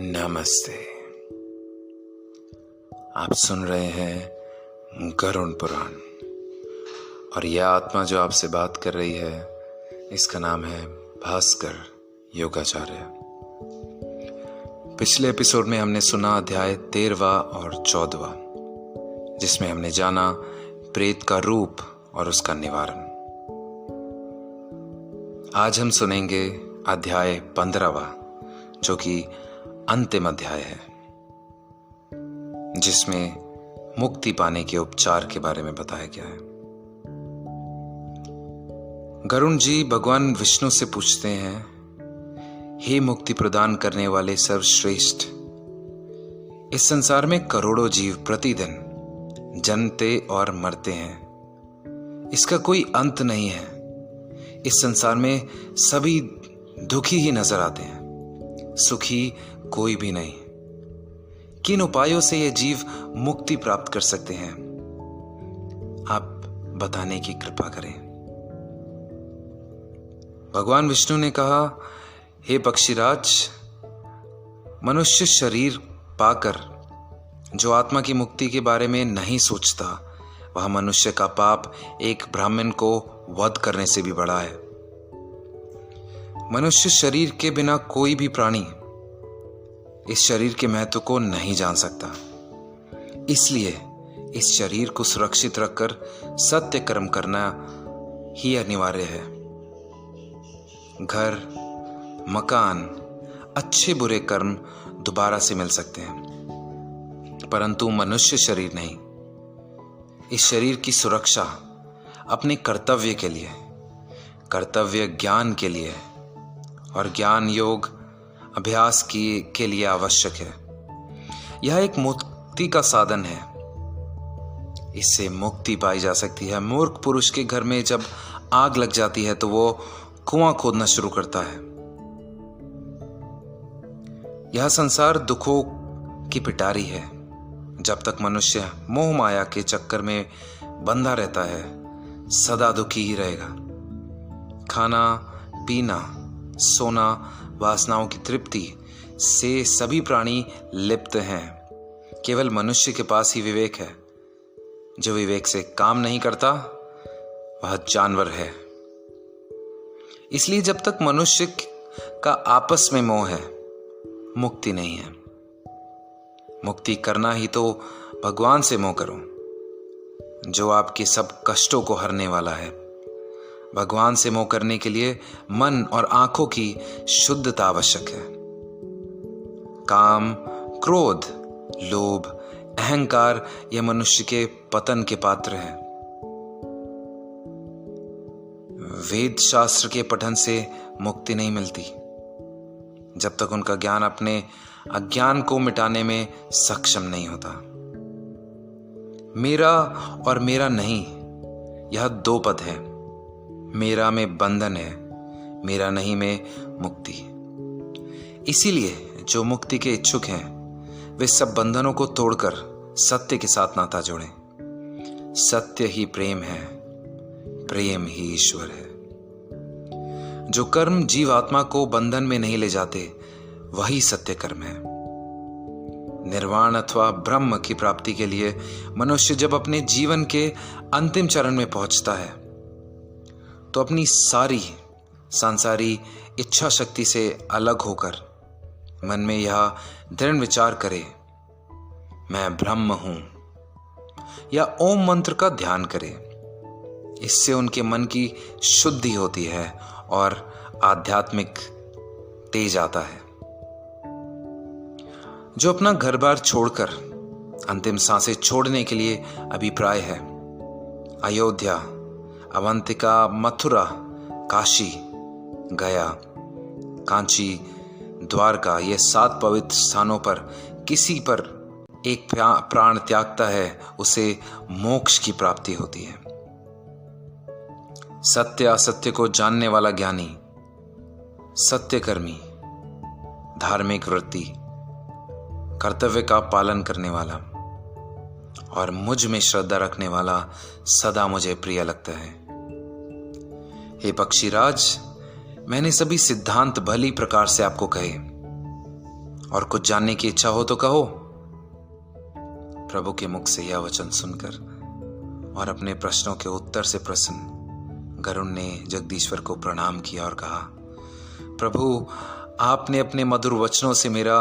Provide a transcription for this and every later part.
नमस्ते। आप सुन रहे हैं गरुड़ पुराण और यह आत्मा जो आपसे बात कर रही है इसका नाम है भास्कर योगाचार्य। पिछले एपिसोड में हमने सुना अध्याय 13वां और 14वां, जिसमें हमने जाना प्रेत का रूप और उसका निवारण। आज हम सुनेंगे अध्याय 15वां, जो कि अंतिम अध्याय है, जिसमें मुक्ति पाने के उपचार के बारे में बताया गया है। गरुड़ जी भगवान विष्णु से पूछते हैं, हे मुक्ति प्रदान करने वाले सर्वश्रेष्ठ, इस संसार में करोड़ों जीव प्रतिदिन जन्मते और मरते हैं, इसका कोई अंत नहीं है। इस संसार में सभी दुखी ही नजर आते हैं, सुखी कोई भी नहीं। किन उपायों से ये जीव मुक्ति प्राप्त कर सकते हैं, आप बताने की कृपा करें। भगवान विष्णु ने कहा, हे पक्षीराज, मनुष्य शरीर पाकर जो आत्मा की मुक्ति के बारे में नहीं सोचता, वह मनुष्य का पाप एक ब्राह्मण को वध करने से भी बड़ा है। मनुष्य शरीर के बिना कोई भी प्राणी इस शरीर के महत्व को नहीं जान सकता। इसलिए इस शरीर को सुरक्षित रखकर सत्य कर्म करना ही अनिवार्य है। घर, मकान, अच्छे बुरे कर्म दोबारा से मिल सकते हैं, परंतु मनुष्य शरीर नहीं। इस शरीर की सुरक्षा अपने कर्तव्य के लिए, कर्तव्य ज्ञान के लिए और ज्ञान योग अभ्यास के लिए आवश्यक है। यह एक मुक्ति का साधन है, इससे मुक्ति पाई जा सकती है। मूर्ख पुरुष के घर में जब आग लग जाती है तो वो कुआं खोदना शुरू करता है। यह संसार दुखों की पिटारी है। जब तक मनुष्य मोह माया के चक्कर में बंधा रहता है, सदा दुखी ही रहेगा। खाना पीना, सोना, वासनाओं की तृप्ति से सभी प्राणी लिप्त हैं। केवल मनुष्य के पास ही विवेक है। जो विवेक से काम नहीं करता वह जानवर है। इसलिए जब तक मनुष्य का आपस में मोह है, मुक्ति नहीं है। मुक्ति करना ही तो भगवान से मोह करो, जो आपके सब कष्टों को हरने वाला है। भगवान से मोह करने के लिए मन और आंखों की शुद्धता आवश्यक है। काम, क्रोध, लोभ, अहंकार ये मनुष्य के पतन के पात्र हैं। वेद शास्त्र के पठन से मुक्ति नहीं मिलती जब तक उनका ज्ञान अपने अज्ञान को मिटाने में सक्षम नहीं होता। मेरा और मेरा नहीं, यह दो पद है। मेरा में बंधन है, मेरा नहीं में मुक्ति। इसीलिए जो मुक्ति के इच्छुक हैं वे सब बंधनों को तोड़कर सत्य के साथ नाता जोड़ें। सत्य ही प्रेम है, प्रेम ही ईश्वर है। जो कर्म जीवात्मा को बंधन में नहीं ले जाते वही सत्य कर्म है। निर्वाण अथवा ब्रह्म की प्राप्ति के लिए मनुष्य जब अपने जीवन के अंतिम चरण में पहुंचता है तो अपनी सारी सांसारी इच्छा शक्ति से अलग होकर मन में यह दृढ़ विचार करे, मैं ब्रह्म हूं, या ओम मंत्र का ध्यान करे। इससे उनके मन की शुद्धि होती है और आध्यात्मिक तेज आता है। जो अपना घर बार छोड़कर अंतिम सांसें छोड़ने के लिए अभिप्राय है, अयोध्या, अवंतिका, मथुरा, काशी, गया, कांची, द्वारका, ये 7 पवित्र स्थानों पर किसी पर एक प्राण त्यागता है, उसे मोक्ष की प्राप्ति होती है। सत्य असत्य को जानने वाला ज्ञानी, सत्यकर्मी, धार्मिक वृत्ति, कर्तव्य का पालन करने वाला और मुझ में श्रद्धा रखने वाला सदा मुझे प्रिय लगता है। हे पक्षीराज, मैंने सभी सिद्धांत भली प्रकार से आपको कहे और कुछ जानने की इच्छा हो तो कहो। प्रभु के मुख से यह वचन सुनकर और अपने प्रश्नों के उत्तर से प्रसन्न गरुण ने जगदीश्वर को प्रणाम किया और कहा, प्रभु, आपने अपने मधुर वचनों से मेरा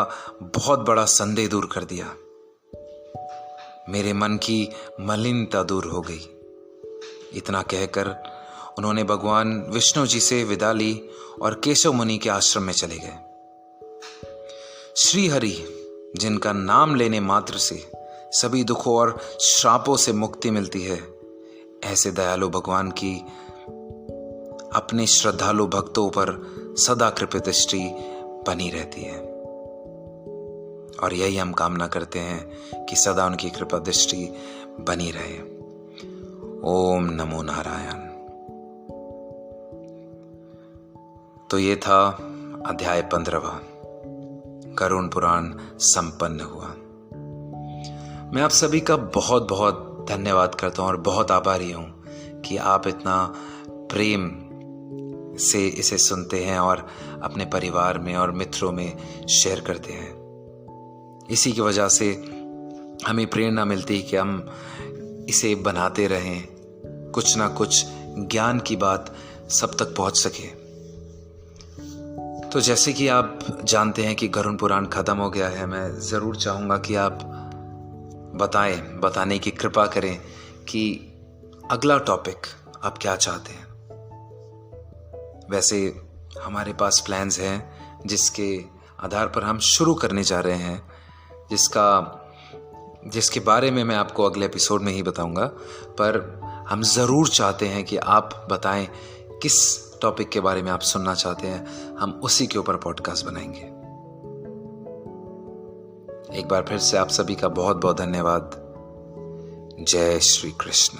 बहुत बड़ा संदेह दूर कर दिया। मेरे मन की मलिनता दूर हो गई। इतना कहकर उन्होंने भगवान विष्णु जी से विदा ली और केशव मुनि के आश्रम में चले गए। श्री हरि, जिनका नाम लेने मात्र से सभी दुखों और श्रापों से मुक्ति मिलती है, ऐसे दयालु भगवान की अपने श्रद्धालु भक्तों पर सदा कृपा दृष्टि बनी रहती है। और यही हम कामना करते हैं कि सदा उनकी कृपा दृष्टि बनी रहे। ओम नमो नारायण। तो ये था अध्याय 15वां, गरुड़ पुराण संपन्न हुआ। मैं आप सभी का बहुत बहुत धन्यवाद करता हूँ और बहुत आभारी हूँ कि आप इतना प्रेम से इसे सुनते हैं और अपने परिवार में और मित्रों में शेयर करते हैं। इसी की वजह से हमें प्रेरणा मिलती है कि हम इसे बनाते रहें, कुछ ना कुछ ज्ञान की बात सब तक पहुंच सके। तो जैसे कि आप जानते हैं कि गरुड़ पुराण खत्म हो गया है, मैं ज़रूर चाहूँगा कि आप बताने की कृपा करें कि अगला टॉपिक आप क्या चाहते हैं। वैसे हमारे पास प्लान्स हैं जिसके आधार पर हम शुरू करने जा रहे हैं, जिसके बारे में मैं आपको अगले एपिसोड में ही बताऊंगा। पर हम ज़रूर चाहते हैं कि आप बताएं किस टॉपिक के बारे में आप सुनना चाहते हैं, हम उसी के ऊपर पॉडकास्ट बनाएंगे। एक बार फिर से आप सभी का बहुत बहुत धन्यवाद। जय श्री कृष्ण।